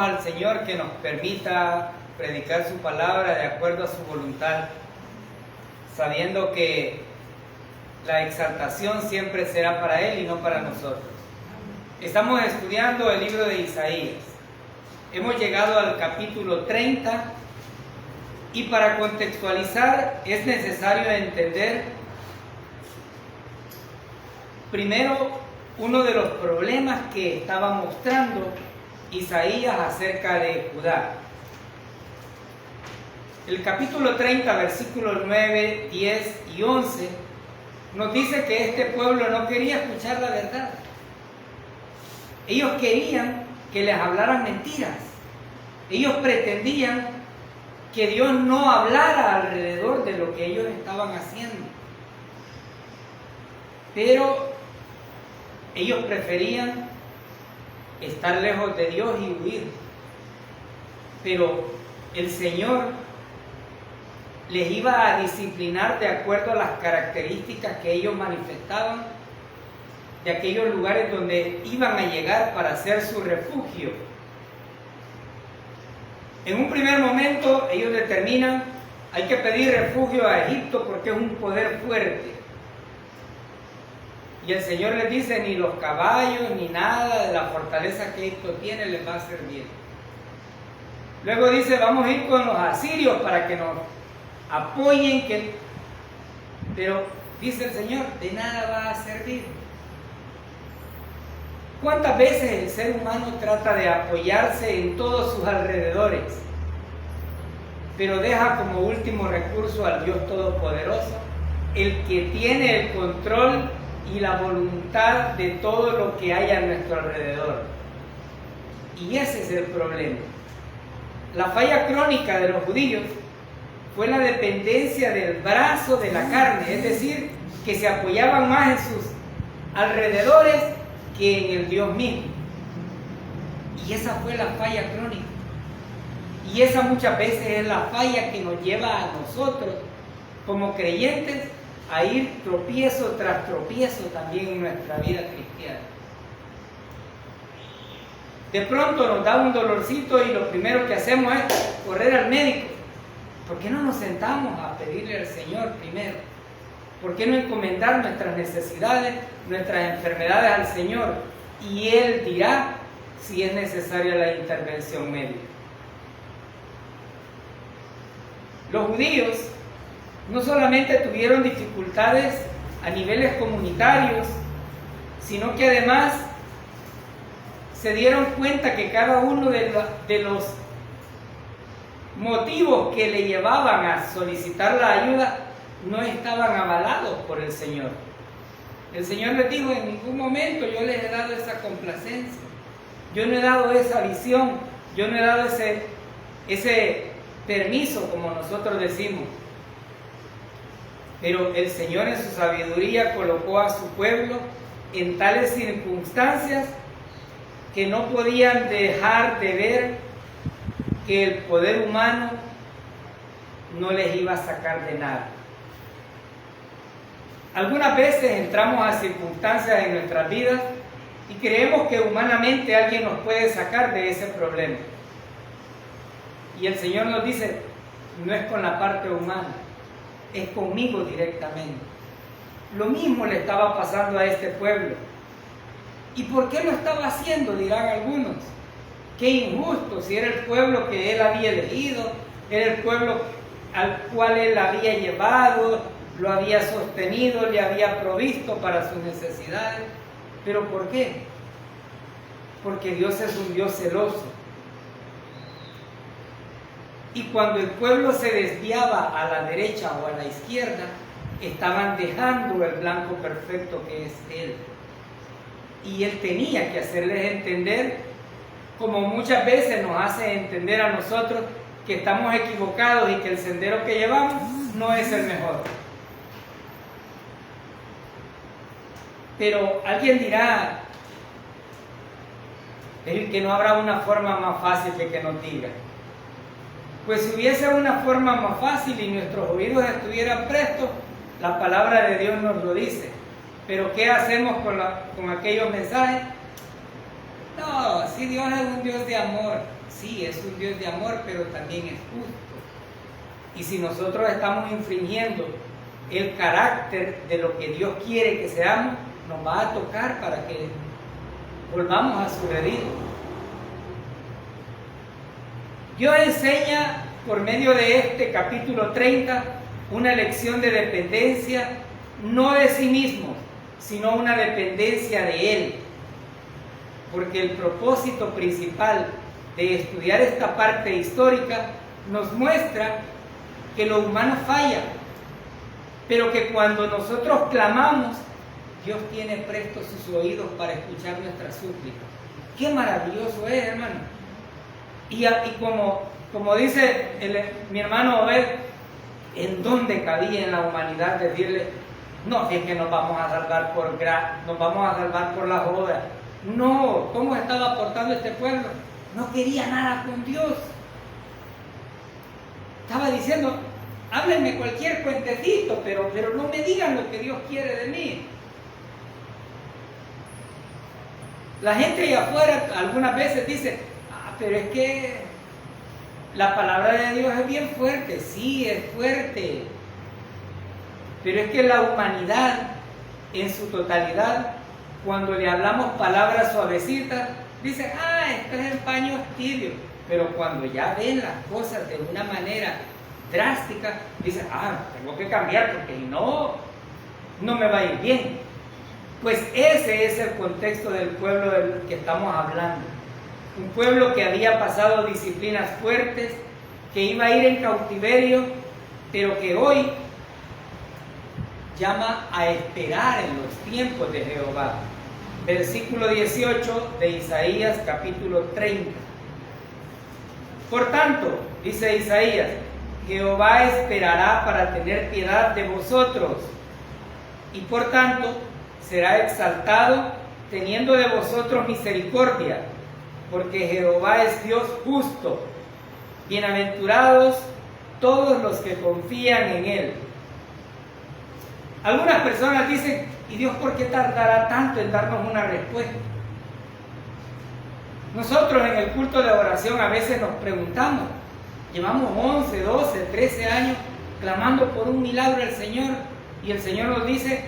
al Señor que nos permita predicar su palabra de acuerdo a su voluntad, sabiendo que la exaltación siempre será para Él y no para nosotros. Estamos estudiando el libro de Isaías. Hemos llegado al capítulo 30 y para contextualizar es necesario entender primero uno de los problemas que estaba mostrando Isaías acerca de Judá. El capítulo 30, versículos 9, 10 y 11 nos dice que este pueblo no quería escuchar la verdad. Ellos querían que les hablaran mentiras. Ellos pretendían que Dios no hablara alrededor de lo que ellos estaban haciendo. Pero ellos preferían estar lejos de Dios y huir. Pero el Señor les iba a disciplinar de acuerdo a las características que ellos manifestaban de aquellos lugares donde iban a llegar para hacer su refugio. En un primer momento ellos determinan, hay que pedir refugio a Egipto porque es un poder fuerte. Y el Señor les dice, ni los caballos ni nada de la fortaleza que Egipto tiene les va a servir. Luego dice, vamos a ir con los asirios para que nos apoyen, pero dice el Señor, de nada va a servir. ¿Cuántas veces el ser humano trata de apoyarse en todos sus alrededores, pero deja como último recurso al Dios Todopoderoso, el que tiene el control y la voluntad de todo lo que hay a nuestro alrededor? Y ese es el problema. La falla crónica de los judíos fue la dependencia del brazo de la carne, es decir, que se apoyaban más en sus alrededores que en el Dios mismo. Y esa fue la falla crónica. Y esa muchas veces es la falla que nos lleva a nosotros, como creyentes, a ir tropiezo tras tropiezo también en nuestra vida cristiana. De pronto nos da un dolorcito y lo primero que hacemos es correr al médico. ¿Por qué no nos sentamos a pedirle al Señor primero? ¿Por qué no encomendar nuestras necesidades, nuestras enfermedades al Señor? Y Él dirá si es necesaria la intervención médica. Los judíos no solamente tuvieron dificultades a niveles comunitarios, sino que además se dieron cuenta que cada uno de los motivos que le llevaban a solicitar la ayuda no estaban avalados por el Señor. El Señor les dijo, en ningún momento yo les he dado esa complacencia, yo no he dado esa visión, yo no he dado ese permiso, como nosotros decimos. Pero el Señor en su sabiduría colocó a su pueblo en tales circunstancias que no podían dejar de ver que el poder humano no les iba a sacar de nada. Algunas veces entramos a circunstancias en nuestras vidas y creemos que humanamente alguien nos puede sacar de ese problema. Y el Señor nos dice, no es con la parte humana, es conmigo directamente. Lo mismo le estaba pasando a este pueblo. ¿Y por qué lo estaba haciendo? Dirán algunos. Qué injusto, si era el pueblo que Él había elegido, era el pueblo al cual Él había llevado, lo había sostenido, le había provisto para sus necesidades. ¿Pero por qué? Porque Dios es un Dios celoso. Y cuando el pueblo se desviaba a la derecha o a la izquierda, estaban dejando el blanco perfecto que es Él. Y Él tenía que hacerles entender, como muchas veces nos hace entender a nosotros, que estamos equivocados y que el sendero que llevamos no es el mejor. Pero alguien dirá, es que no habrá una forma más fácil de que nos diga. Pues si hubiese una forma más fácil y nuestros oídos estuvieran prestos, la palabra de Dios nos lo dice. Pero ¿qué hacemos con aquellos mensajes? No, si Dios es un Dios de amor, Sí, es un Dios de amor, pero también es justo. Y si nosotros estamos infringiendo el carácter de lo que Dios quiere que seamos, nos va a tocar para que volvamos a su redil. Dios enseña por medio de este capítulo 30 una lección de dependencia, no de sí mismos, sino una dependencia de Él. Porque el propósito principal de estudiar esta parte histórica nos muestra que lo humano falla, pero que cuando nosotros clamamos, Dios tiene prestos sus oídos para escuchar nuestras súplicas. Qué maravilloso es, hermano. Y como dice mi hermano Obed, ¿en dónde cabía en la humanidad decirle, no, es que nos vamos a salvar por las obras? No, ¿cómo estaba portando este pueblo? No quería nada con Dios. Estaba diciendo, háblenme cualquier cuentecito, pero no me digan lo que Dios quiere de mí. La gente allá afuera algunas veces dice, pero es que la palabra de Dios es bien fuerte. Sí, es fuerte. Pero es que la humanidad en su totalidad, cuando le hablamos palabras suavecitas, dice, esto es el paño tibio. Pero cuando ya ven las cosas de una manera drástica, dicen, tengo que cambiar porque si no me va a ir bien. Pues ese es el contexto del pueblo del que estamos hablando. Un pueblo que había pasado disciplinas fuertes, que iba a ir en cautiverio, pero que hoy llama a esperar en los tiempos de Jehová. Versículo 18 de Isaías capítulo 30. Por tanto, dice Isaías, Jehová esperará para tener piedad de vosotros, y por tanto será exaltado teniendo de vosotros misericordia, porque Jehová es Dios justo. Bienaventurados todos los que confían en Él. Algunas personas dicen, ¿y Dios por qué tardará tanto en darnos una respuesta? Nosotros en el culto de oración a veces nos preguntamos, llevamos 11, 12, 13 años clamando por un milagro al Señor, y el Señor nos dice,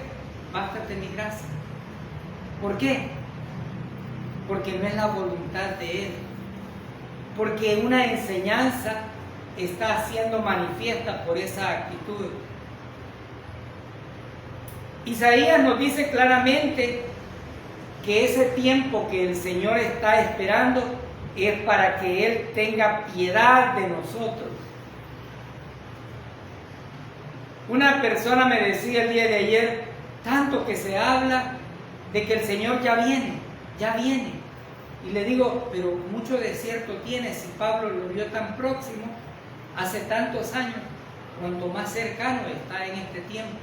bástate mi gracia. ¿Por qué? Porque no es la voluntad de Él. Porque una enseñanza está siendo manifiesta por esa actitud. Isaías nos dice claramente que ese tiempo que el Señor está esperando es para que Él tenga piedad de nosotros. Una persona me decía el día de ayer, tanto que se habla de que el Señor ya viene. Y le digo, pero mucho de cierto tiene si Pablo lo vio tan próximo, hace tantos años, cuanto más cercano está en este tiempo.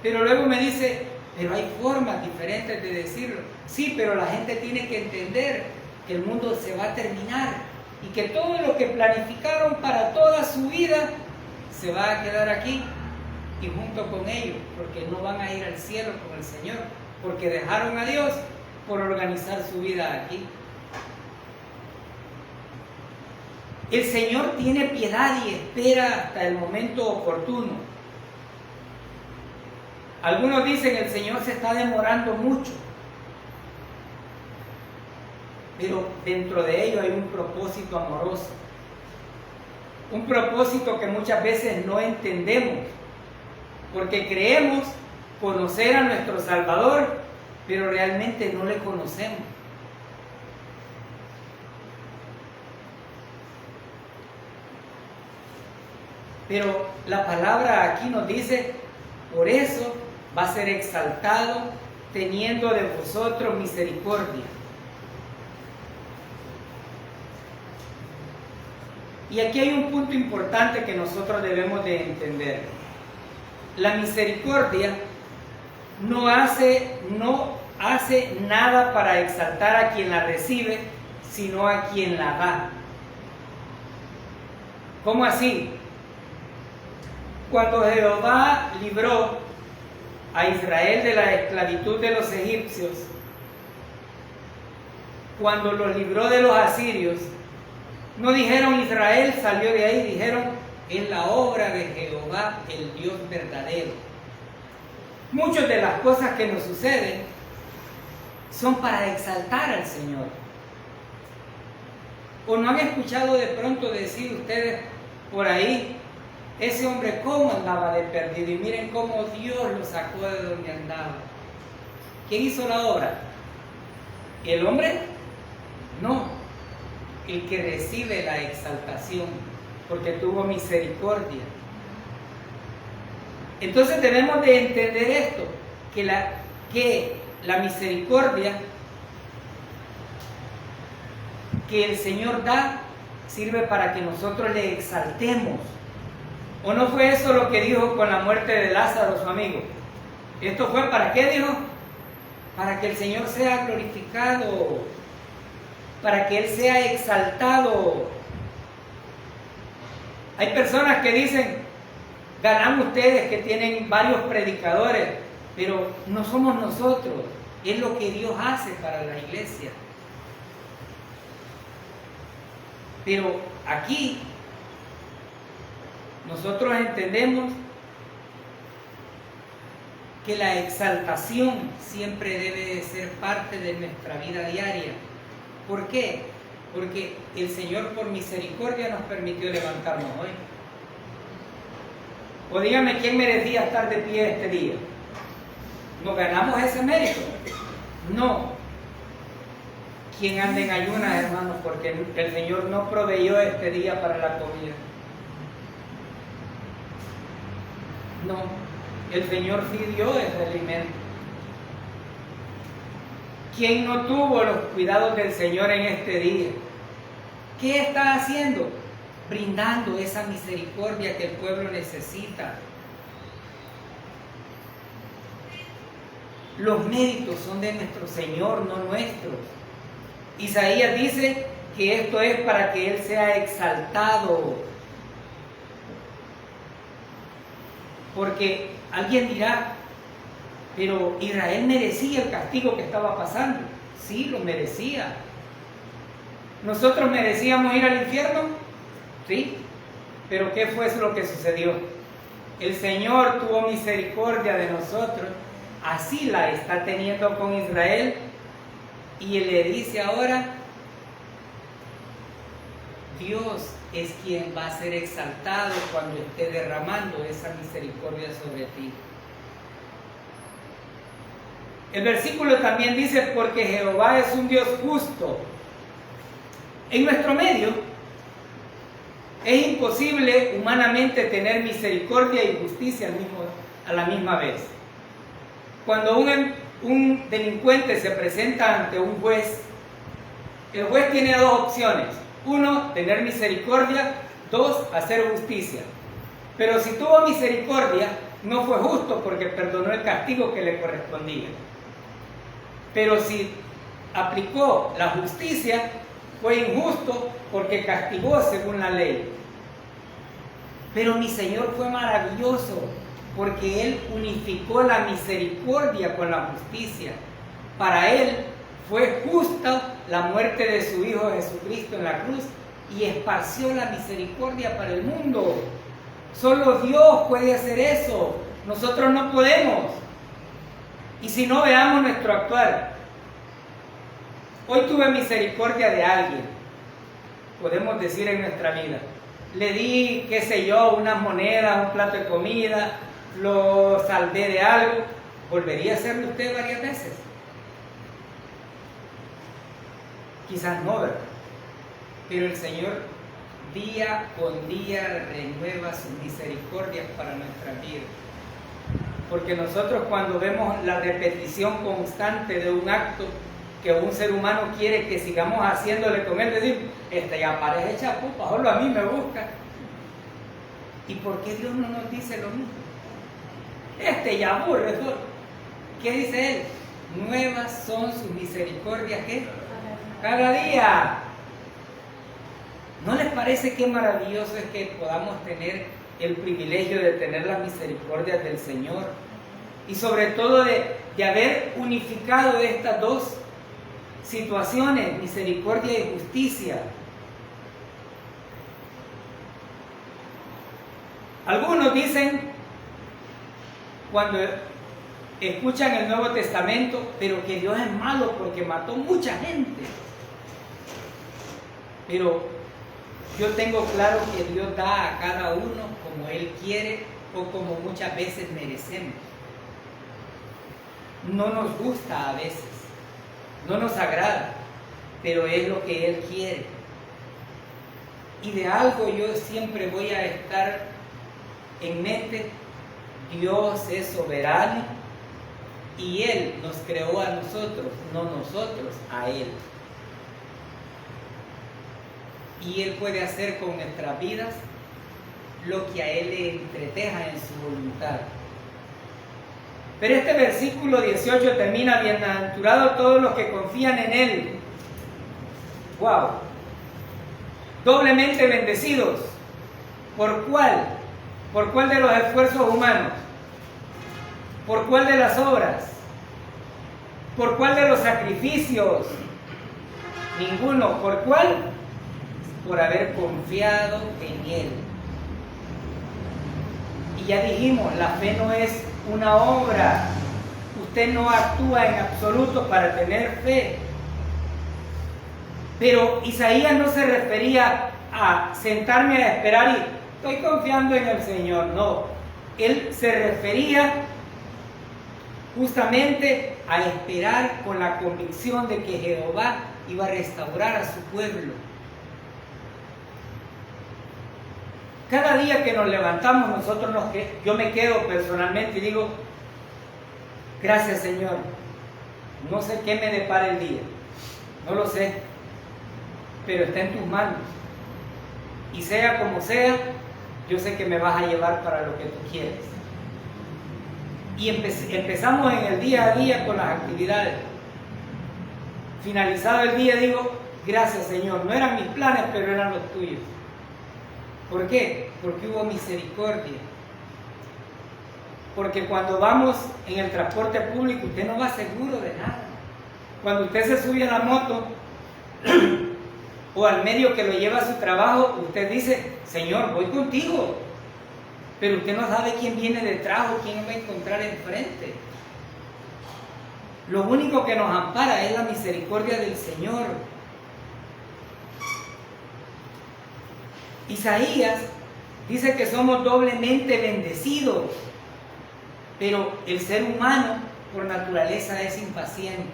Pero luego me dice, pero hay formas diferentes de decirlo. Sí, pero la gente tiene que entender que el mundo se va a terminar y que todo lo que planificaron para toda su vida se va a quedar aquí y junto con ellos, porque no van a ir al cielo con el Señor, porque dejaron a Dios por organizar su vida aquí. El Señor tiene piedad y espera hasta el momento oportuno. Algunos dicen el Señor se está demorando mucho, pero dentro de ello hay un propósito amoroso, un propósito que muchas veces no entendemos, porque creemos conocer a nuestro Salvador, pero realmente no le conocemos. Pero la palabra aquí nos dice, por eso va a ser exaltado, teniendo de vosotros misericordia. Y aquí hay un punto importante que nosotros debemos de entender. La misericordia no hace nada para exaltar a quien la recibe, sino a quien la da. ¿Cómo así? Cuando Jehová libró a Israel de la esclavitud de los egipcios, cuando los libró de los asirios, no dijeron Israel salió de ahí, dijeron es la obra de Jehová, el Dios verdadero. Muchas de las cosas que nos suceden son para exaltar al Señor. ¿O no han escuchado de pronto decir ustedes por ahí, ese hombre cómo andaba de perdido y miren cómo Dios lo sacó de donde andaba? ¿Quién hizo la obra? ¿El hombre? No, el que recibe la exaltación, porque tuvo misericordia. Entonces debemos de entender esto, que la misericordia que el Señor da sirve para que nosotros le exaltemos. ¿O no fue eso lo que dijo con la muerte de Lázaro, su amigo? ¿Esto fue para qué, dijo? Para que el Señor sea glorificado, para que Él sea exaltado. Hay personas que dicen, ganan ustedes que tienen varios predicadores, pero no somos nosotros, es lo que Dios hace para la iglesia. Pero aquí nosotros entendemos que la exaltación siempre debe de ser parte de nuestra vida diaria. ¿Por qué? Porque el Señor por misericordia nos permitió levantarnos hoy. O dígame, ¿quién merecía estar de pie este día? ¿Nos ganamos ese mérito? No. ¿Quién anda en ayunas, hermanos? Porque el Señor no proveyó este día para la comida. No, el Señor sí dio ese alimento. ¿Quién no tuvo los cuidados del Señor en este día? ¿Qué está haciendo? Brindando esa misericordia que el pueblo necesita. Los méritos son de nuestro Señor, no nuestros. Isaías dice que esto es para que Él sea exaltado. Porque alguien dirá, pero Israel merecía el castigo que estaba pasando. Sí, lo merecía. ¿Nosotros merecíamos ir al infierno? Sí. Pero ¿qué fue lo que sucedió? El Señor tuvo misericordia de nosotros. Así la está teniendo con Israel. Y Él le dice ahora, Dios es quien va a ser exaltado cuando esté derramando esa misericordia sobre ti. El versículo también dice, porque Jehová es un Dios justo. En nuestro medio es imposible humanamente tener misericordia y justicia a la misma vez. Cuando un delincuente se presenta ante un juez, el juez tiene dos opciones. Uno, tener misericordia. Dos, hacer justicia. Pero si tuvo misericordia, no fue justo porque perdonó el castigo que le correspondía. Pero si aplicó la justicia, fue injusto porque castigó según la ley. Pero mi Señor fue maravilloso porque Él unificó la misericordia con la justicia. Para Él fue justa la muerte de su Hijo Jesucristo en la cruz y esparció la misericordia para el mundo. Solo Dios puede hacer eso. Nosotros no podemos. Y si no, veamos nuestro actuar. Hoy tuve misericordia de alguien, podemos decir en nuestra vida. Le di, qué sé yo, unas monedas, un plato de comida, lo salvé de algo. ¿Volvería a hacerlo usted varias veces? Quizás no, ¿verdad? Pero el Señor día con día renueva sus misericordias para nuestra vida. Porque nosotros cuando vemos la repetición constante de un acto que un ser humano quiere que sigamos haciéndole con él, decir, ya parece chapupa, solo a mí me busca. ¿Y por qué Dios no nos dice lo mismo? Ya aburre. ¿Qué dice Él? Nuevas son sus misericordias, ¿qué? Cada día. ¿No les parece qué maravilloso es que podamos tener el privilegio de tener las misericordias del Señor? Y sobre todo de haber unificado estas dos. situaciones, misericordia y justicia. Algunos dicen, cuando escuchan el Nuevo Testamento, pero que Dios es malo porque mató mucha gente. Pero yo tengo claro que Dios da a cada uno como Él quiere o como muchas veces merecemos. No nos gusta a veces, no nos agrada, pero es lo que Él quiere. Y de algo yo siempre voy a estar en mente: Dios es soberano y Él nos creó a nosotros, no nosotros a Él. Y Él puede hacer con nuestras vidas lo que a Él le entreteja en su voluntad. Pero este versículo 18 termina: bienaventurados todos los que confían en Él. ¡Wow! Doblemente bendecidos. ¿Por cuál? ¿Por cuál de los esfuerzos humanos? ¿Por cuál de las obras? ¿Por cuál de los sacrificios? Ninguno. ¿Por cuál? Por haber confiado en Él. Y ya dijimos, la fe no es una obra. Usted no actúa en absoluto para tener fe. Pero Isaías no se refería a sentarme a esperar y estoy confiando en el Señor. No, él se refería justamente a esperar con la convicción de que Jehová iba a restaurar a su pueblo. Cada día que nos levantamos, yo me quedo personalmente y digo: gracias, Señor. No sé qué me depara el día, no lo sé, pero está en tus manos. Y sea como sea, yo sé que me vas a llevar para lo que tú quieres. Y empezamos en el día a día con las actividades. Finalizado el día digo: gracias, Señor. No eran mis planes, pero eran los tuyos. ¿Por qué? Porque hubo misericordia. Porque cuando vamos en el transporte público, usted no va seguro de nada. Cuando usted se sube a la moto o al medio que lo lleva a su trabajo, usted dice: Señor, voy contigo. Pero usted no sabe quién viene detrás o quién va a encontrar enfrente. Lo único que nos ampara es la misericordia del Señor. Isaías dice que somos doblemente bendecidos, pero el ser humano por naturaleza es impaciente.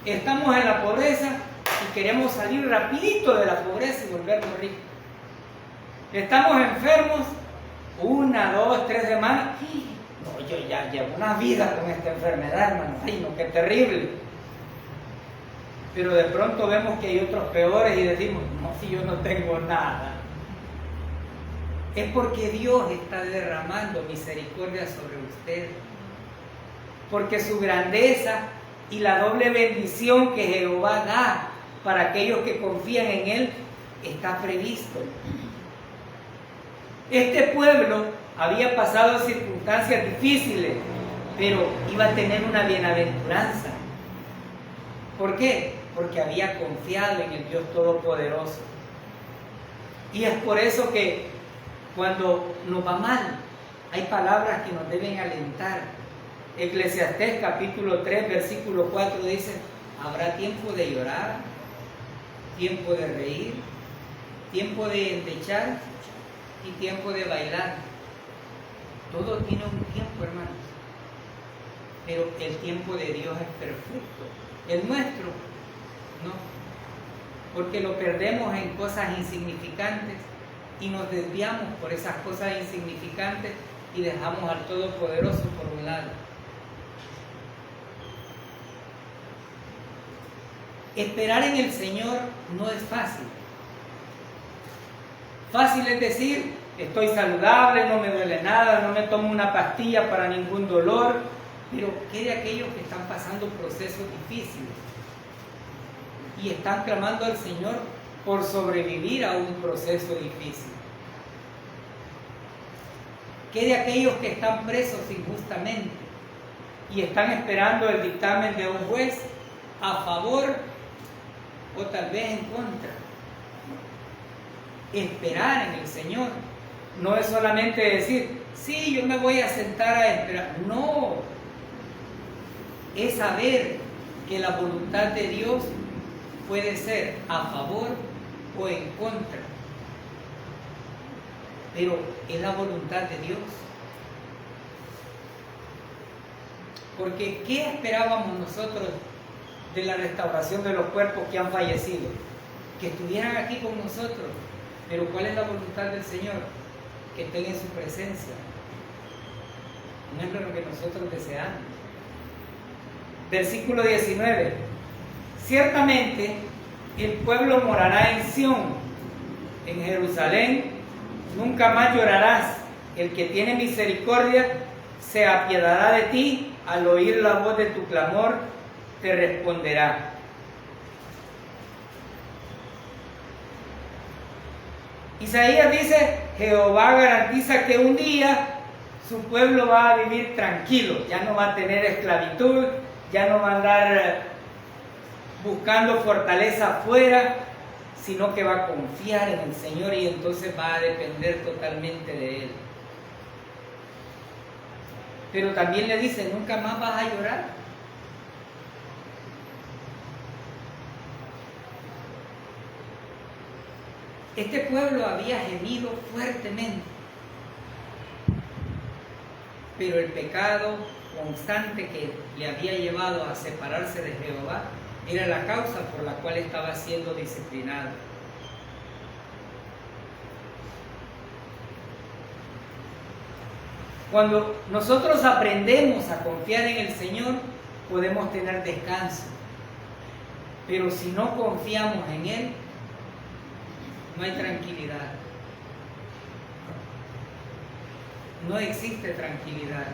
Estamos en la pobreza y queremos salir rapidito de la pobreza y volvernos ricos. Estamos enfermos 1, 2, 3 semanas. No, yo ya llevo una vida con esta enfermedad, hermano. Ay, no, qué terrible. Pero de pronto vemos que hay otros peores y decimos: no, si yo no tengo nada. Es porque Dios está derramando misericordia sobre usted. Porque su grandeza y la doble bendición que Jehová da para aquellos que confían en Él está previsto. Este pueblo había pasado circunstancias difíciles, pero iba a tener una bienaventuranza. ¿Por qué? Porque había confiado en el Dios Todopoderoso. Y es por eso que cuando nos va mal, hay palabras que nos deben alentar. Eclesiastés capítulo 3, versículo 4 dice: habrá tiempo de llorar, tiempo de reír, tiempo de endechar y tiempo de bailar. Todo tiene un tiempo, hermanos. Pero el tiempo de Dios es perfecto. El nuestro, no. Porque lo perdemos en cosas insignificantes y nos desviamos por esas cosas insignificantes y dejamos al Todopoderoso por un lado. Esperar en el Señor no es fácil. Fácil es decir: estoy saludable, no me duele nada, no me tomo una pastilla para ningún dolor. Pero ¿qué de aquellos que están pasando procesos difíciles y están clamando al Señor por sobrevivir a un proceso difícil? ¿Qué de aquellos que están presos injustamente y están esperando el dictamen de un juez a favor o tal vez en contra. Esperar en el Señor no es solamente decir, sí, yo me voy a sentar a esperar. No, es saber que la voluntad de Dios puede ser a favor o en contra, pero es la voluntad de Dios. Porque ¿qué esperábamos nosotros de la restauración de los cuerpos que han fallecido? Que estuvieran aquí con nosotros. Pero ¿cuál es la voluntad del Señor? Que estén en su presencia. No es lo que nosotros deseamos. Versículo 19. Ciertamente el pueblo morará en Sión, en Jerusalén, nunca más llorarás. El que tiene misericordia se apiadará de ti, al oír la voz de tu clamor te responderá. Isaías dice, Jehová garantiza que un día su pueblo va a vivir tranquilo, ya no va a tener esclavitud, ya no va a andar buscando fortaleza afuera, sino que va a confiar en el Señor y entonces va a depender totalmente de Él. Pero también le dice, nunca más vas a llorar. Este pueblo había gemido fuertemente, pero el pecado constante que le había llevado a separarse de Jehová era la causa por la cual estaba siendo disciplinado. Cuando nosotros aprendemos a confiar en el Señor, podemos tener descanso. Pero si no confiamos en Él, no hay tranquilidad. No existe tranquilidad.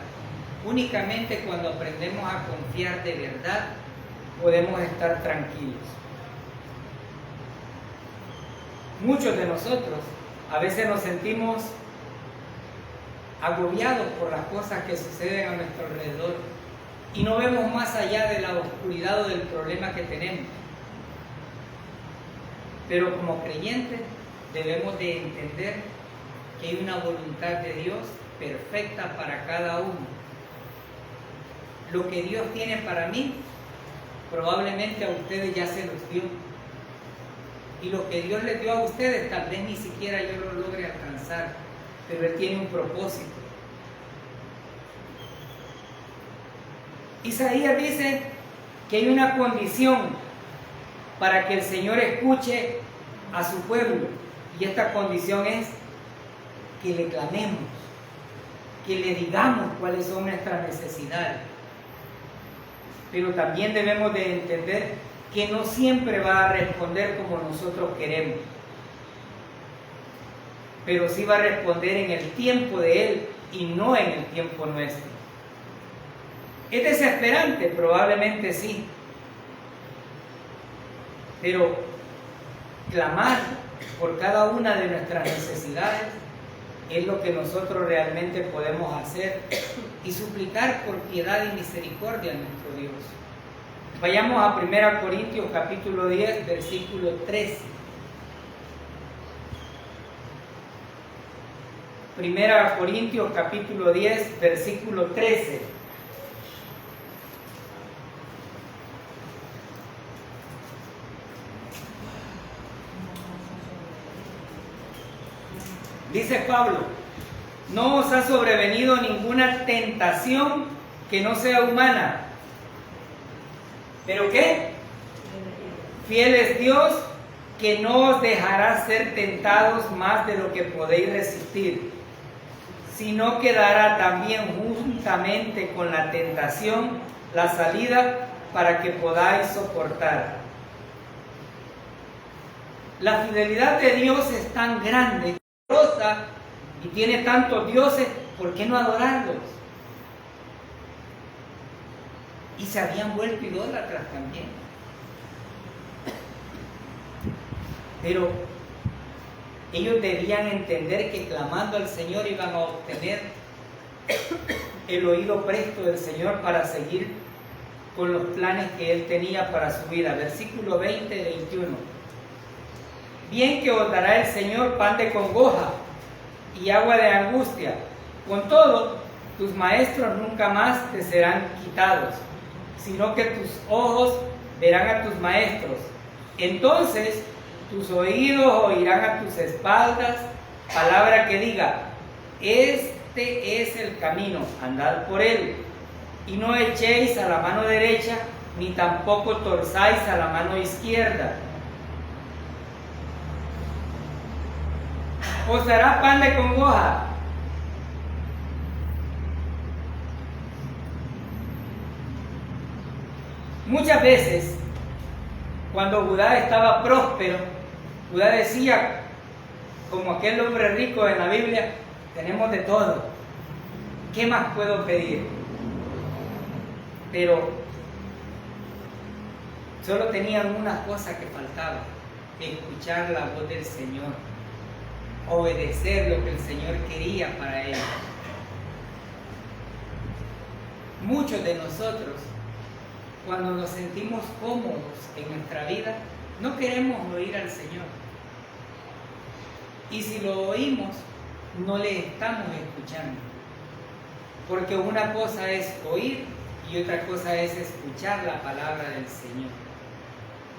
Únicamente cuando aprendemos a confiar de verdad, podemos estar tranquilos. Muchos de nosotros a veces nos sentimos agobiados por las cosas que suceden a nuestro alrededor y no vemos más allá de la oscuridad o del problema que tenemos. Pero como creyentes debemos de entender que hay una voluntad de Dios perfecta para cada uno. Lo que Dios tiene para mí, probablemente a ustedes ya se los dio. Y lo que Dios les dio a ustedes, tal vez ni siquiera yo lo logre alcanzar, pero Él tiene un propósito. Isaías dice que hay una condición para que el Señor escuche a su pueblo, y esta condición es que le clamemos, que le digamos cuáles son nuestras necesidades. Pero también debemos de entender que no siempre va a responder como nosotros queremos, pero sí va a responder en el tiempo de Él y no en el tiempo nuestro. ¿Es desesperante? Probablemente sí, pero clamar por cada una de nuestras necesidades es lo que nosotros realmente podemos hacer y suplicar por piedad y misericordia a nuestro Dios. Vayamos a 1 Corintios capítulo 10, versículo 13. 1 Corintios capítulo 10, versículo 13. Dice Pablo, no os ha sobrevenido ninguna tentación que no sea humana. ¿Pero qué? Fiel es Dios, que no os dejará ser tentados más de lo que podéis resistir, sino que dará también juntamente con la tentación la salida para que podáis soportar. La fidelidad de Dios es tan grande y tiene tantos dioses, ¿por qué no adorarlos? Y se habían vuelto idólatras también. Pero ellos debían entender que clamando al Señor iban a obtener el oído presto del Señor para seguir con los planes que él tenía para su vida. Versículo 20 y 21. Bien que os dará el Señor pan de congoja y agua de angustia. Con todo, tus maestros nunca más te serán quitados, sino que tus ojos verán a tus maestros. Entonces tus oídos oirán a tus espaldas palabra que diga: este es el camino, andad por él, y no echéis a la mano derecha, ni tampoco torzáis a la mano izquierda. Os dará pan de congoja. Muchas veces, cuando Judá estaba próspero, Judá decía, como aquel hombre rico en la Biblia: tenemos de todo, ¿qué más puedo pedir? Pero solo tenían una cosa que faltaba: escuchar la voz del Señor, obedecer lo que el Señor quería para ellos. Muchos de nosotros, cuando nos sentimos cómodos en nuestra vida, no queremos oír al Señor. Y si lo oímos, no le estamos escuchando. Porque una cosa es oír y otra cosa es escuchar la palabra del Señor.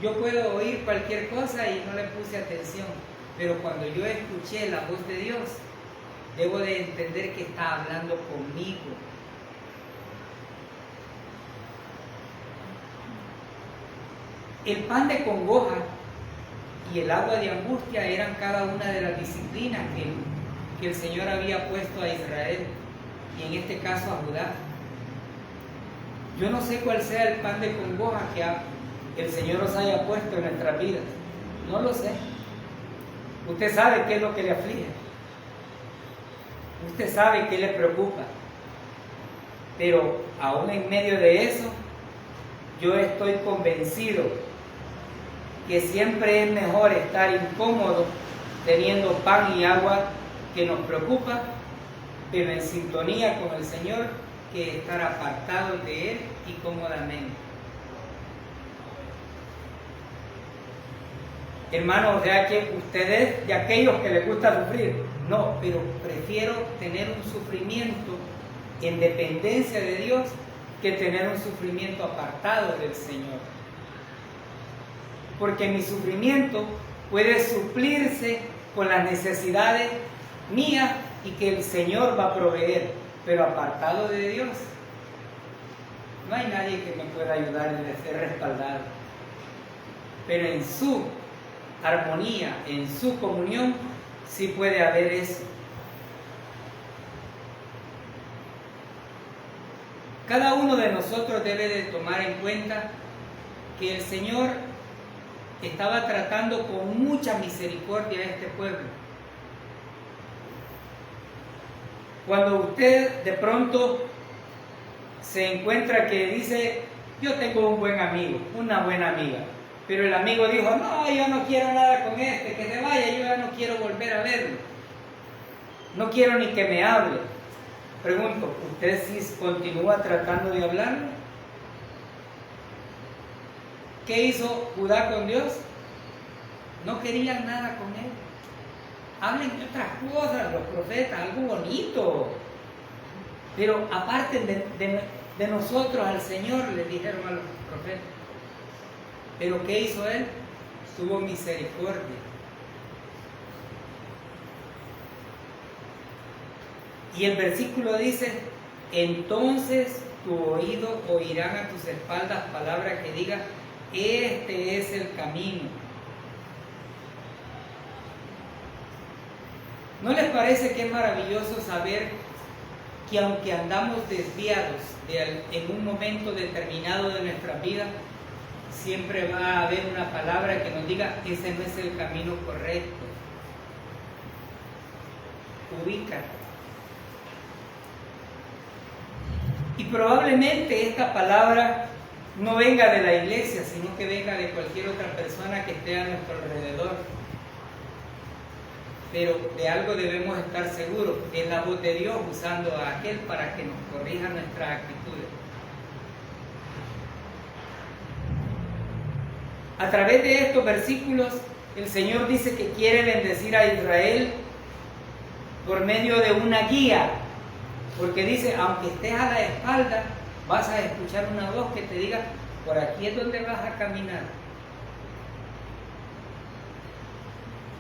Yo puedo oír cualquier cosa y no le puse atención, pero cuando yo escuché la voz de Dios, debo de entender que está hablando conmigo. El pan de congoja y el agua de angustia eran cada una de las disciplinas que el Señor había puesto a Israel, y en este caso a Judá. Yo no sé cuál sea el pan de congoja que el Señor os haya puesto en nuestras vidas. No lo sé. Usted sabe qué es lo que le aflige. Usted sabe qué le preocupa. Pero aún en medio de eso, yo estoy convencido que siempre es mejor estar incómodo teniendo pan y agua que nos preocupa, pero en sintonía con el Señor, que estar apartados de Él y cómodamente. Hermanos, ya que ustedes, de aquellos que les gusta sufrir, no, pero prefiero tener un sufrimiento en dependencia de Dios que tener un sufrimiento apartado del Señor. Porque mi sufrimiento puede suplirse con las necesidades mías y que el Señor va a proveer, pero apartado de Dios, no hay nadie que me pueda ayudar ni de ser respaldado. Pero en su armonía, en su comunión, sí puede haber eso. Cada uno de nosotros debe de tomar en cuenta que el Señor estaba tratando con mucha misericordia a este pueblo. Cuando usted de pronto se encuentra que dice: yo tengo un buen amigo, una buena amiga, pero el amigo dijo: no, yo no quiero nada con este, que se vaya, yo ya no quiero volver a verlo, no quiero ni que me hable. Pregunto, ¿usted sí continúa tratando de hablarle? ¿Qué hizo Judá con Dios? No querían nada con él. Hablen de otras cosas los profetas, algo bonito. Pero aparten de nosotros al Señor, les dijeron a los profetas. Pero ¿qué hizo él? Tuvo misericordia. Y el versículo dice: entonces tu oído oirán a tus espaldas palabra que diga: este es el camino. ¿No les parece que es maravilloso saber que aunque andamos desviados en un momento determinado de nuestra vida, siempre va a haber una palabra que nos diga: ese no es el camino correcto? Ubícate. Y probablemente esta palabra no venga de la iglesia, sino que venga de cualquier otra persona que esté a nuestro alrededor. Pero de algo debemos estar seguros: es la voz de Dios usando a aquel para que nos corrija nuestras actitudes. a través de estos versículos, el Señor dice que quiere bendecir a Israel por medio de una guía, porque dice, aunque estés a la espalda, vas a escuchar una voz que te diga, por aquí es donde vas a caminar.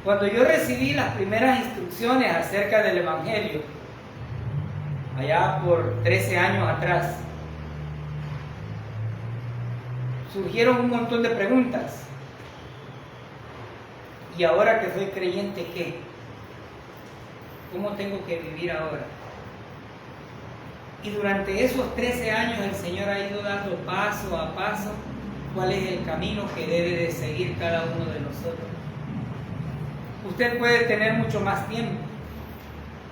Cuando yo recibí las primeras instrucciones acerca del Evangelio, allá por 13 años atrás, surgieron un montón de preguntas. ¿Y ahora que soy creyente, qué? ¿Cómo tengo que vivir ahora? Y durante esos 13 años el Señor ha ido dando paso a paso cuál es el camino que debe de seguir cada uno de nosotros. Usted puede tener mucho más tiempo,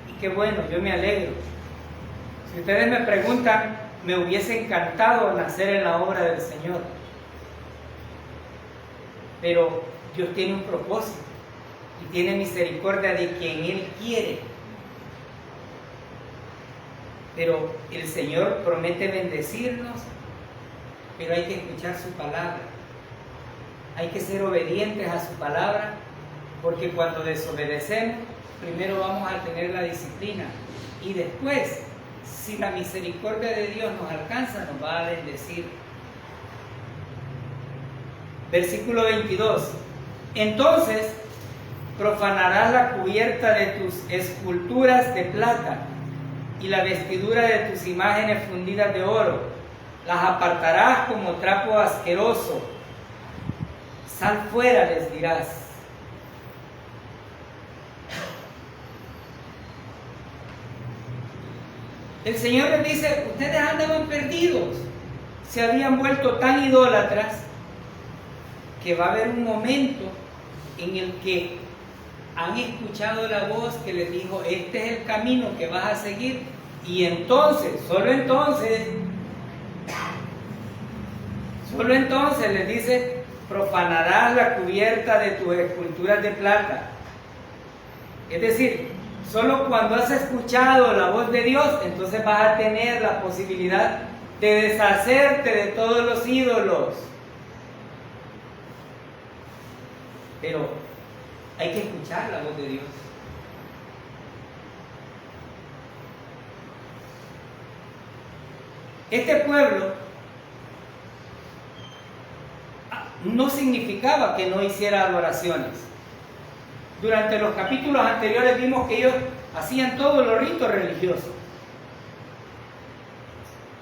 y qué bueno, yo me alegro. Si ustedes me preguntan, me hubiese encantado nacer en la obra del Señor, pero Dios tiene un propósito y tiene misericordia de quien Él quiere. Pero el Señor promete bendecirnos, pero hay que escuchar su palabra. Hay que ser obedientes a su palabra, porque cuando desobedecemos, primero vamos a tener la disciplina y después, si la misericordia de Dios nos alcanza, nos va a bendecir. Versículo 22. Entonces profanarás la cubierta de tus esculturas de plata y la vestidura de tus imágenes fundidas de oro. Las apartarás como trapo asqueroso. Sal fuera, les dirás. El Señor les dice, ustedes andaban perdidos, se habían vuelto tan idólatras que va a haber un momento en el que han escuchado la voz que les dijo, este es el camino que vas a seguir, y entonces, solo entonces les dice, profanarás la cubierta de tus esculturas de plata. Es decir, solo cuando has escuchado la voz de Dios, entonces vas a tener la posibilidad de deshacerte de todos los ídolos. Pero hay que escuchar la voz de Dios. Este pueblo no significaba que no hiciera adoraciones. Durante los capítulos anteriores vimos que ellos hacían todos los ritos religiosos.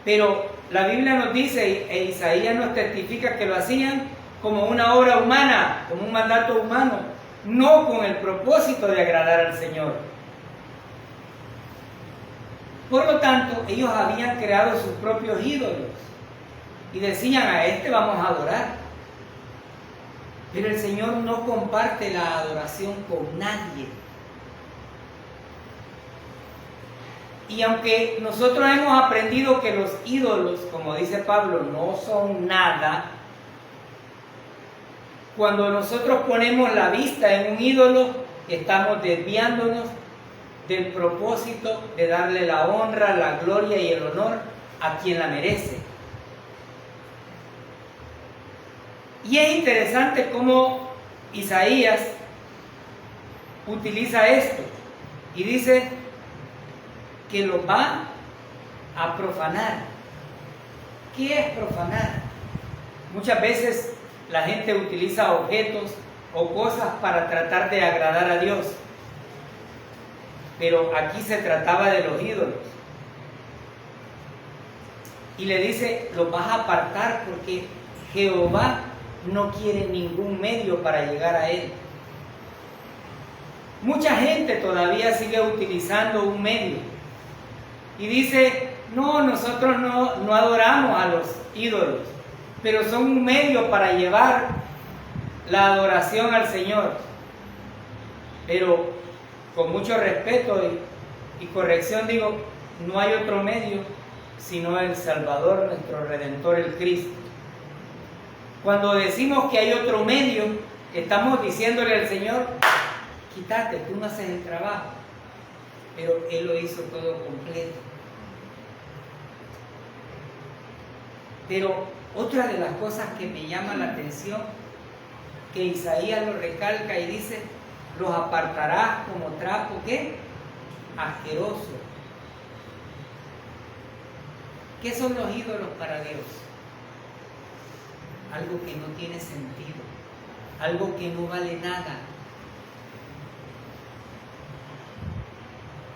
Pero la Biblia nos dice, e Isaías nos testifica que lo hacían como una obra humana, como un mandato humano, no con el propósito de agradar al Señor. Por lo tanto, ellos habían creado sus propios ídolos y decían, a este vamos a adorar. Pero el Señor no comparte la adoración con nadie. Y aunque nosotros hemos aprendido que los ídolos, como dice Pablo, no son nada, cuando nosotros ponemos la vista en un ídolo, estamos desviándonos del propósito de darle la honra, la gloria y el honor a quien la merece. Y es interesante cómo Isaías utiliza esto y dice que lo va a profanar. ¿Qué es profanar? Muchas veces la gente utiliza objetos o cosas para tratar de agradar a Dios, pero aquí se trataba de los ídolos. Y le dice, los vas a apartar porque Jehová no quiere ningún medio para llegar a Él. Mucha gente todavía sigue utilizando un medio y dice, no, nosotros no adoramos a los ídolos, pero son un medio para llevar la adoración al Señor. Pero con mucho respeto y corrección digo, no hay otro medio sino el Salvador, nuestro Redentor, el Cristo. Cuando decimos que hay otro medio, estamos diciéndole al Señor, quítate, tú no haces el trabajo, pero Él lo hizo todo completo. Pero otra de las cosas que me llama la atención que Isaías lo recalca y dice, los apartarás como trapo, ¿qué? Asqueroso. ¿Qué son los ídolos para Dios? Algo que no tiene sentido, algo que no vale nada.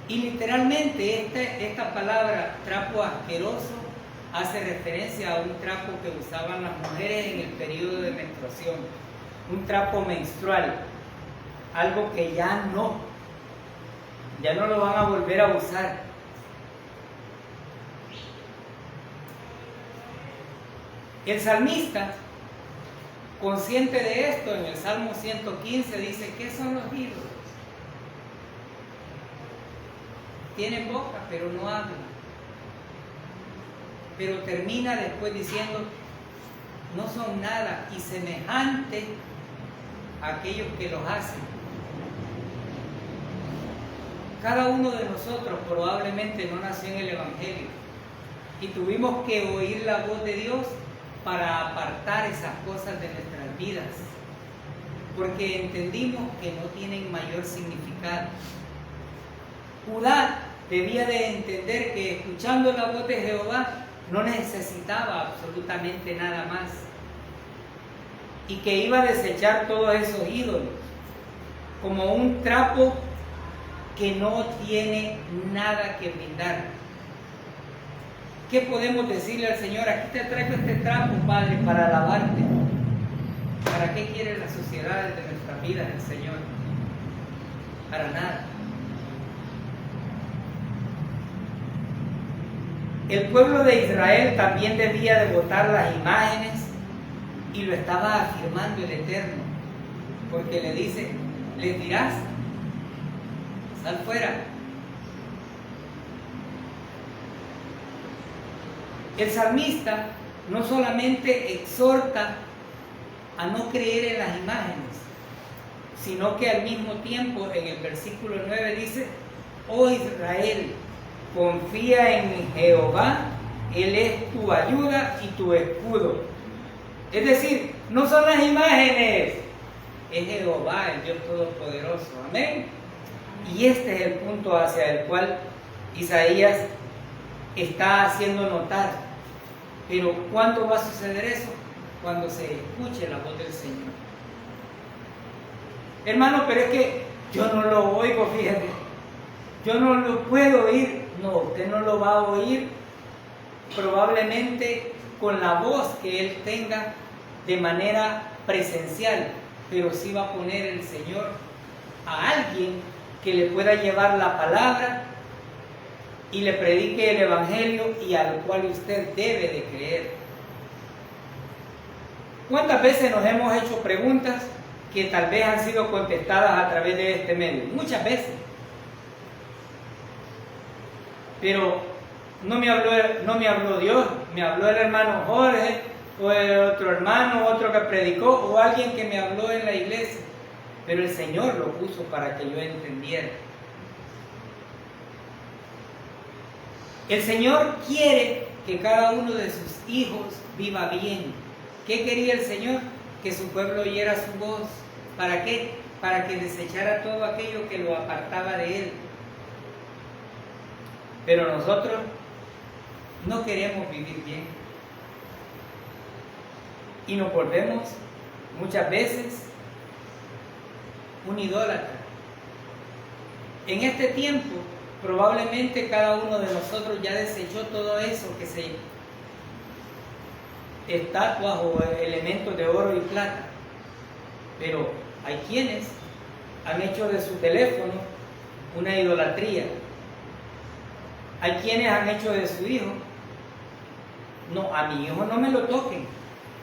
Y literalmente esta palabra trapo asqueroso hace referencia a un trapo que usaban las mujeres en el periodo de menstruación, un trapo menstrual, algo que ya no lo van a volver a usar. El salmista, consciente de esto, en el Salmo 115 dice, ¿qué son los ídolos? Tienen boca, pero no hablan. Pero termina después diciendo, no son nada y semejante a aquellos que los hacen. Cada uno de nosotros probablemente no nació en el Evangelio y tuvimos que oír la voz de Dios para apartar esas cosas de nuestras vidas, porque entendimos que no tienen mayor significado. Judá debía de entender que escuchando la voz de Jehová no necesitaba absolutamente nada más y que iba a desechar todos esos ídolos como un trapo que no tiene nada que brindar. ¿Qué podemos decirle al Señor? Aquí te traigo este trapo, Padre, para lavarte. ¿Para qué quiere las sociedades de nuestras vidas el Señor? Para nada. El pueblo de Israel también debía de botar las imágenes y lo estaba afirmando el Eterno, porque le dice, les dirás, sal fuera. El salmista no solamente exhorta a no creer en las imágenes, sino que al mismo tiempo en el versículo 9 dice, oh Israel, confía en Jehová, Él es tu ayuda y tu escudo. Es decir, no son las imágenes, es Jehová, el Dios Todopoderoso. Amén. Y este es el punto hacia el cual Isaías está haciendo notar. Pero ¿cuándo va a suceder eso? Cuando se escuche la voz del Señor. Hermano, pero es que yo no lo oigo, fíjate. Yo no lo puedo oír. No, usted no lo va a oír probablemente con la voz que Él tenga de manera presencial, pero sí va a poner el Señor a alguien que le pueda llevar la palabra y le predique el Evangelio y al cual usted debe de creer. ¿Cuántas veces nos hemos hecho preguntas que tal vez han sido contestadas a través de este medio? Muchas veces. Pero no me habló Dios, me habló el hermano Jorge, o el otro hermano, otro que predicó, o alguien que me habló en la iglesia. Pero el Señor lo puso para que yo entendiera. El Señor quiere que cada uno de sus hijos viva bien. ¿Qué quería el Señor? Que su pueblo oyera su voz. ¿Para qué? Para que desechara todo aquello que lo apartaba de Él. Pero nosotros no queremos vivir bien. Y nos volvemos muchas veces un idólatra. En este tiempo, probablemente cada uno de nosotros ya desechó todo eso que se estatuas o elementos de oro y plata. Pero hay quienes han hecho de su teléfono una idolatría. Hay quienes han hecho de su hijo, no, a mi hijo no me lo toquen,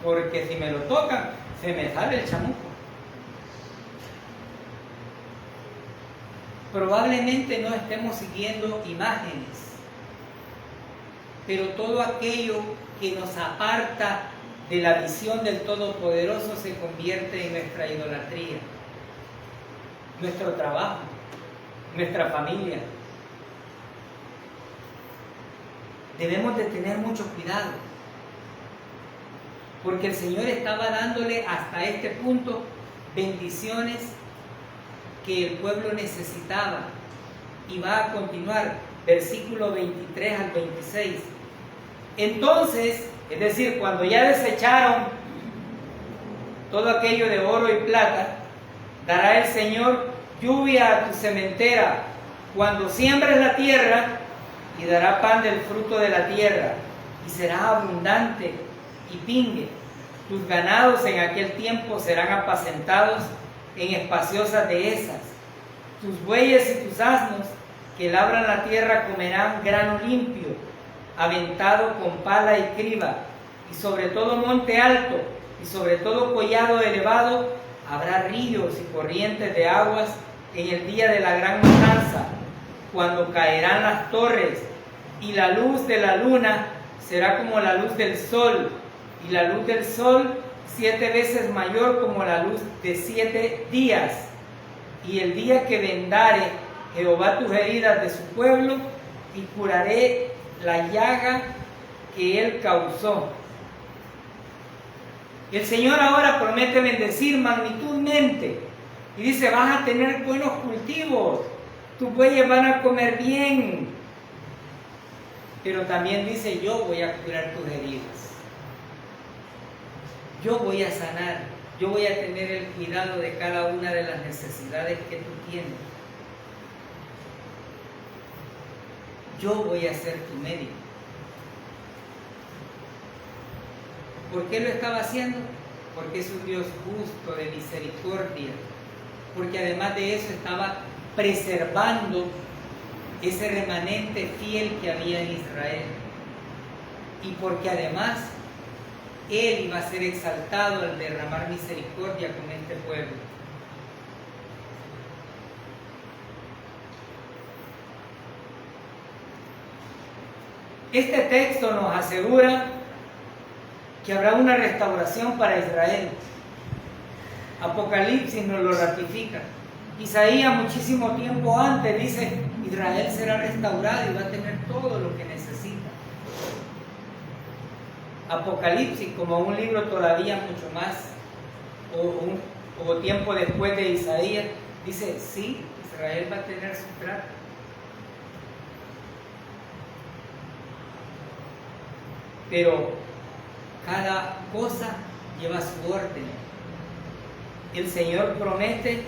porque si me lo tocan, se me sale el chamuco. Probablemente no estemos siguiendo imágenes, pero todo aquello que nos aparta de la visión del Todopoderoso se convierte en nuestra idolatría. Nuestro trabajo, nuestra familia. Debemos de tener mucho cuidado, porque el Señor estaba dándole hasta este punto bendiciones que el pueblo necesitaba. Y va a continuar, versículo 23 al 26. Entonces, es decir, cuando ya desecharon todo aquello de oro y plata, dará el Señor lluvia a tu sementera cuando siembres la tierra, y dará pan del fruto de la tierra, y será abundante y pingue. Tus ganados en aquel tiempo serán apacentados en espaciosas dehesas. Tus bueyes y tus asnos que labran la tierra comerán grano limpio, aventado con pala y criba, y sobre todo monte alto, y sobre todo collado elevado, habrá ríos y corrientes de aguas en el día de la gran matanza, cuando caerán las torres, y la luz de la luna será como la luz del sol, y la luz del sol 7 veces mayor como la luz de 7 días. Y el día que vendare Jehová tus heridas de su pueblo, y curaré la llaga que él causó. El Señor ahora promete bendecir magnitudmente, y dice: vas a tener buenos cultivos, tus bueyes van a comer bien, pero también dice: yo voy a curar tus heridas, yo voy a sanar, yo voy a tener el cuidado de cada una de las necesidades que tú tienes, yo voy a ser tu médico. ¿Por qué lo estaba haciendo? Porque es un Dios justo, de misericordia, porque además de eso estaba preservando ese remanente fiel que había en Israel, y porque además Él iba a ser exaltado al derramar misericordia con este pueblo. Este texto nos asegura que habrá una restauración para Israel. Apocalipsis nos lo ratifica. Isaías, muchísimo tiempo antes, dice: Israel será restaurado y va a tener todo lo que necesita. Apocalipsis, como un libro todavía mucho más, o tiempo después de Isaías, dice: sí, Israel va a tener su trato. Pero cada cosa lleva su orden. El Señor promete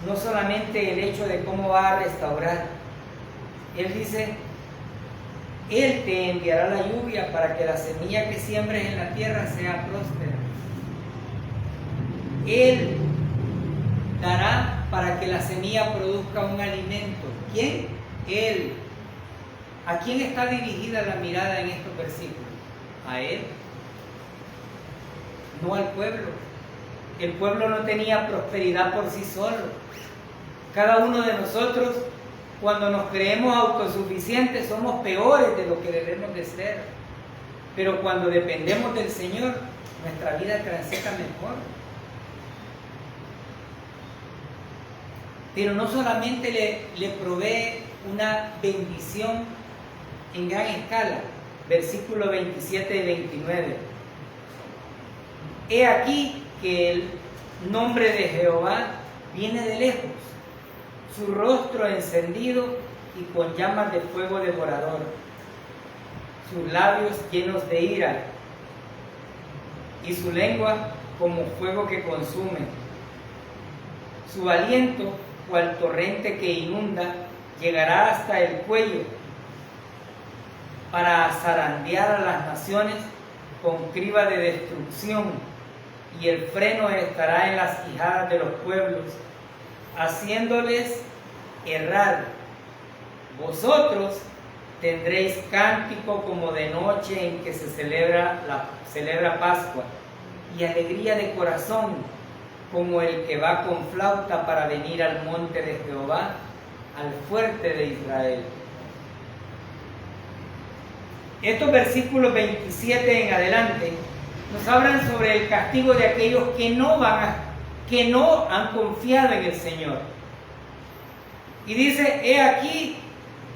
no solamente el hecho de cómo va a restaurar. Él dice: Él te enviará la lluvia para que la semilla que siembres en la tierra sea próspera. Él dará para que la semilla produzca un alimento. ¿Quién? Él. ¿A quién está dirigida la mirada en estos versículos? A Él, no al pueblo. El pueblo no tenía prosperidad por sí solo. Cada uno de nosotros, cuando nos creemos autosuficientes, somos peores de lo que debemos de ser. Pero cuando dependemos del Señor, nuestra vida transita mejor. Pero no solamente le provee una bendición en gran escala, versículos 27 y 29. He aquí que el nombre de Jehová viene de lejos, su rostro encendido y con llamas de fuego devorador, sus labios llenos de ira y su lengua como fuego que consume. Su aliento, cual torrente que inunda, llegará hasta el cuello, para zarandear a las naciones con criba de destrucción, y el freno estará en las quijadas de los pueblos, haciéndoles errar. Vosotros tendréis cántico como de noche en que se celebra Pascua, y alegría de corazón como el que va con flauta para venir al monte de Jehová, al fuerte de Israel. Estos versículos 27 en adelante nos hablan sobre el castigo de aquellos que no han confiado en el Señor. Y dice: he aquí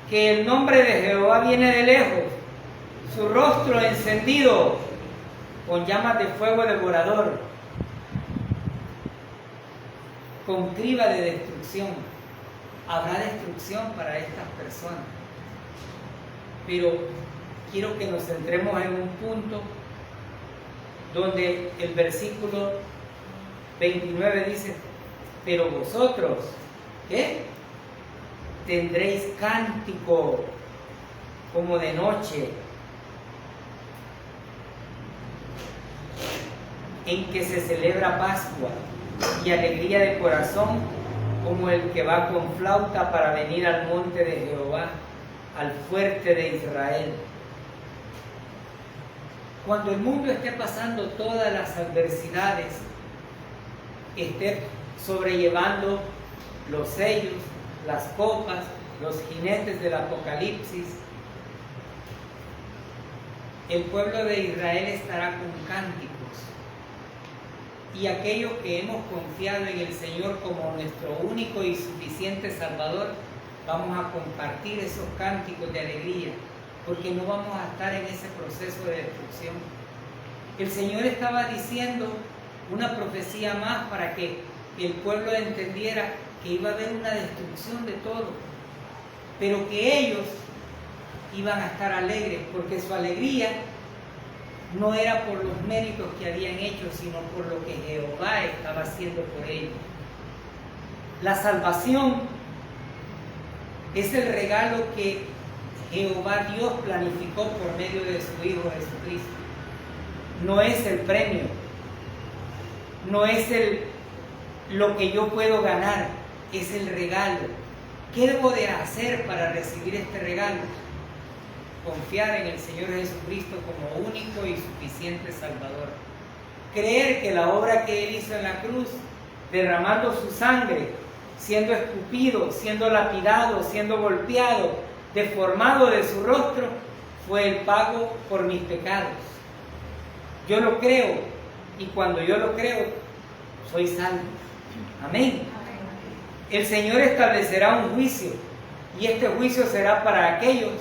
que el nombre de Jehová viene de lejos, su rostro encendido con llamas de fuego devorador. con criba de destrucción. Habrá destrucción para estas personas. Pero quiero que nos centremos en un punto donde el versículo 29 dice: pero vosotros, ¿qué? Tendréis cántico como de noche, en que se celebra Pascua, y alegría de corazón como el que va con flauta para venir al monte de Jehová, al fuerte de Israel. Cuando el mundo esté pasando todas las adversidades, esté sobrellevando los sellos, las copas, los jinetes del Apocalipsis, el pueblo de Israel estará con cánticos. Y aquellos que hemos confiado en el Señor como nuestro único y suficiente Salvador, vamos a compartir esos cánticos de alegría, porque no vamos a estar en ese proceso de destrucción. El Señor estaba diciendo una profecía más para que el pueblo entendiera que iba a haber una destrucción de todo, pero que ellos iban a estar alegres, porque su alegría no era por los méritos que habían hecho, sino por lo que Jehová estaba haciendo por ellos. La salvación es el regalo que Jehová Dios planificó por medio de su Hijo Jesucristo. No es el premio, no es lo que yo puedo ganar, es el regalo. ¿Qué debo de hacer para recibir este regalo? Confiar en el Señor Jesucristo como único y suficiente Salvador. Creer que la obra que Él hizo en la cruz, derramando su sangre, siendo escupido, siendo lapidado, siendo golpeado, deformado de su rostro, fue el pago por mis pecados. Yo lo creo, y cuando yo lo creo, soy salvo. Amén. El Señor establecerá un juicio, y este juicio será para aquellos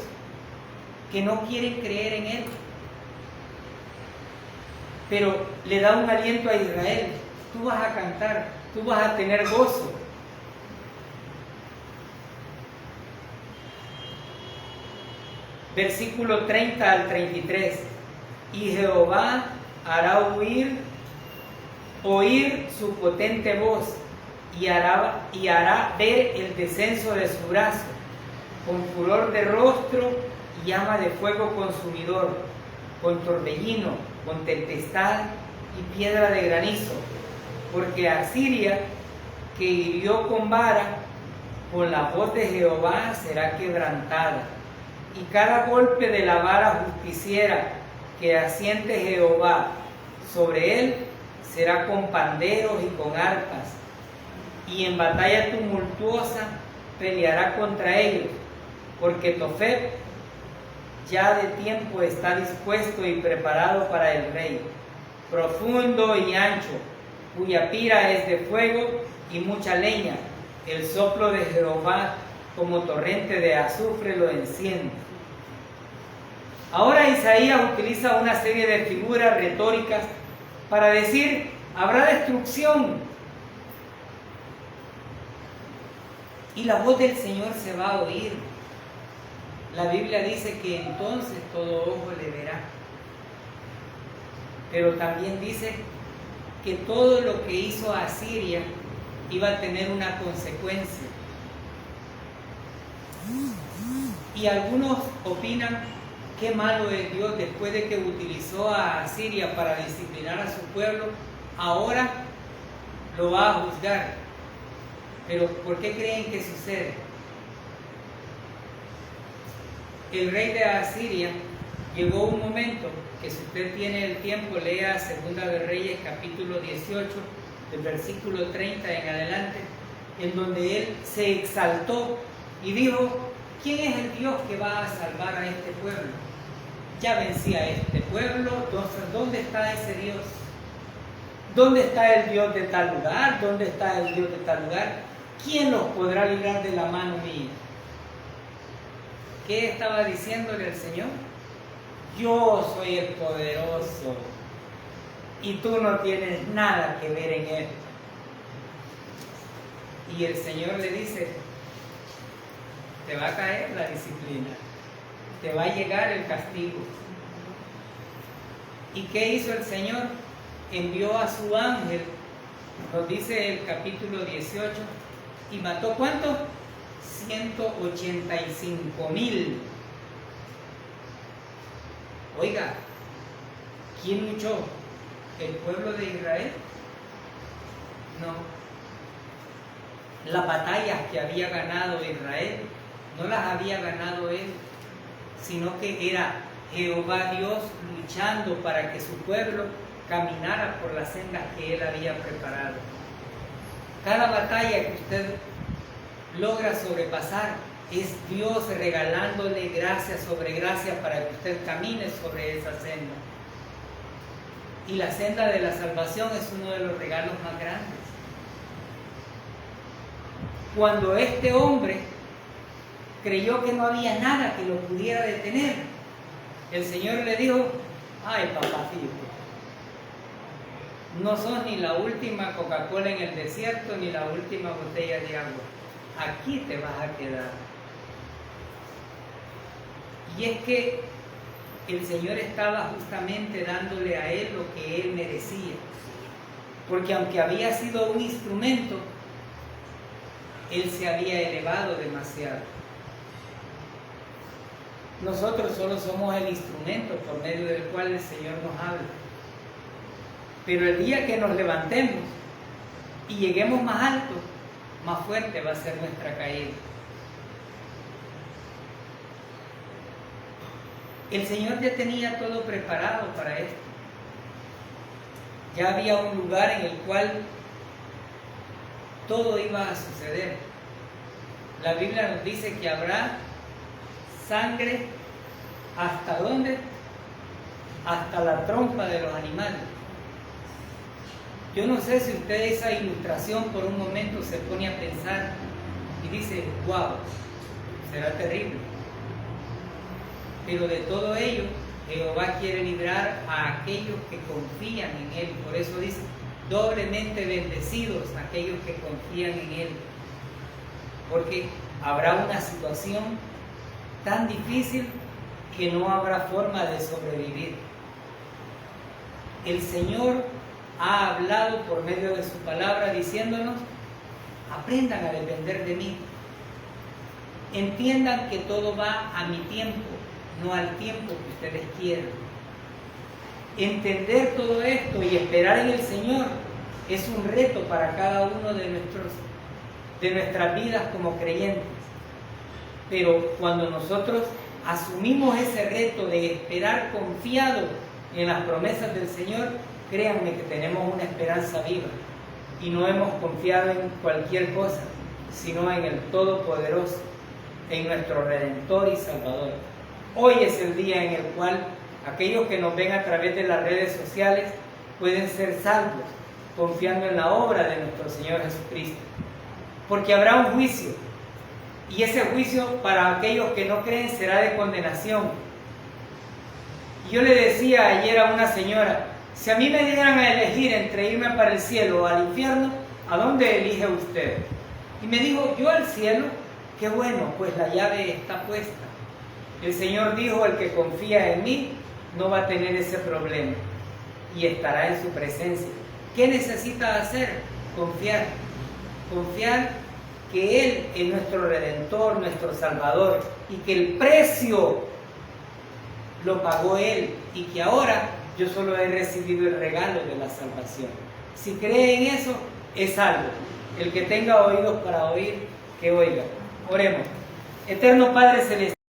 que no quieren creer en Él. Pero le da un aliento a Israel: tú vas a cantar, tú vas a tener gozo. Versículo 30 al 33. Y Jehová hará oír su potente voz, y hará ver el descenso de su brazo, con furor de rostro, llama de fuego consumidor, con torbellino, con tempestad y piedra de granizo, porque Asiria, que hirió con vara, con la voz de Jehová será quebrantada, y cada golpe de la vara justiciera que asiente Jehová sobre él será con panderos y con arpas, y en batalla tumultuosa peleará contra ellos, porque Tofet ya de tiempo está dispuesto y preparado para el rey, profundo y ancho, cuya pira es de fuego y mucha leña. El soplo de Jehová como torrente de azufre lo enciende. Ahora Isaías utiliza una serie de figuras retóricas para decir: habrá destrucción, y la voz del Señor se va a oír. La Biblia dice que entonces todo ojo le verá. Pero también dice que todo lo que hizo Asiria iba a tener una consecuencia. Y algunos opinan: qué malo es Dios, después de que utilizó a Asiria para disciplinar a su pueblo, ahora lo va a juzgar. Pero ¿por qué creen que sucede? El rey de Asiria, llegó un momento que, si usted tiene el tiempo, lea Segunda de Reyes capítulo 18, del versículo 30 en adelante, en donde él se exaltó y dijo: ¿quién es el Dios que va a salvar a este pueblo? Ya vencí a este pueblo, entonces ¿dónde está ese Dios? ¿Dónde está el Dios de tal lugar? ¿Dónde está el Dios de tal lugar? ¿Quién los podrá librar de la mano mía? ¿Qué estaba diciéndole el Señor? Yo soy el poderoso y tú no tienes nada que ver en él. Y el Señor le dice, te va a caer la disciplina, te va a llegar el castigo. ¿Y qué hizo el Señor? Envió a su ángel, nos dice el capítulo 18, y mató ¿cuántos? 185,000. Oiga, ¿quién luchó? ¿El pueblo de Israel? No. Las batallas que había ganado Israel no las había ganado él, sino que era Jehová Dios luchando para que su pueblo caminara por las sendas que él había preparado. Cada batalla que usted logra sobrepasar es Dios regalándole gracia sobre gracia para que usted camine sobre esa senda. Y la senda de la salvación es uno de los regalos más grandes. Cuando este hombre creyó que no había nada que lo pudiera detener, el Señor le dijo, ay papacito, no sos ni la última Coca-Cola en el desierto, ni la última botella de agua. Aquí te vas a quedar. Y es que el Señor estaba justamente dándole a él lo que él merecía. Porque aunque había sido un instrumento, él se había elevado demasiado. Nosotros solo somos el instrumento por medio del cual el Señor nos habla. Pero el día que nos levantemos y lleguemos más alto, más fuerte va a ser nuestra caída. El Señor ya tenía todo preparado para esto. Ya había un lugar en el cual todo iba a suceder. La Biblia nos dice que habrá sangre, ¿hasta dónde? Hasta la trompa de los animales. Yo no sé si usted esa ilustración por un momento se pone a pensar y dice, wow, será terrible. Pero de todo ello, Jehová quiere librar a aquellos que confían en Él. Por eso dice, doblemente bendecidos aquellos que confían en Él. Porque habrá una situación tan difícil que no habrá forma de sobrevivir. El Señor ha hablado por medio de su palabra diciéndonos, aprendan a depender de mí. Entiendan que todo va a mi tiempo, no al tiempo que ustedes quieran. Entender todo esto y esperar en el Señor es un reto para cada uno de nuestras vidas como creyentes. Pero cuando nosotros asumimos ese reto de esperar confiado en las promesas del Señor, créanme que tenemos una esperanza viva y no hemos confiado en cualquier cosa, sino en el Todopoderoso, en nuestro Redentor y Salvador. Hoy es el día en el cual aquellos que nos ven a través de las redes sociales pueden ser salvos, confiando en la obra de nuestro Señor Jesucristo. Porque habrá un juicio, y ese juicio para aquellos que no creen será de condenación. Y yo le decía ayer a una señora, si a mí me dieran a elegir entre irme para el cielo o al infierno, ¿a dónde elige usted? Y me dijo, yo al cielo. Qué bueno, pues la llave está puesta. El Señor dijo, el que confía en mí no va a tener ese problema y estará en su presencia. ¿Qué necesita hacer? Confiar. Confiar que Él es nuestro Redentor, nuestro Salvador, y que el precio lo pagó Él, y que ahora yo solo he recibido el regalo de la salvación. Si cree en eso, es salvo. El que tenga oídos para oír, que oiga. Oremos. Eterno Padre Celestial,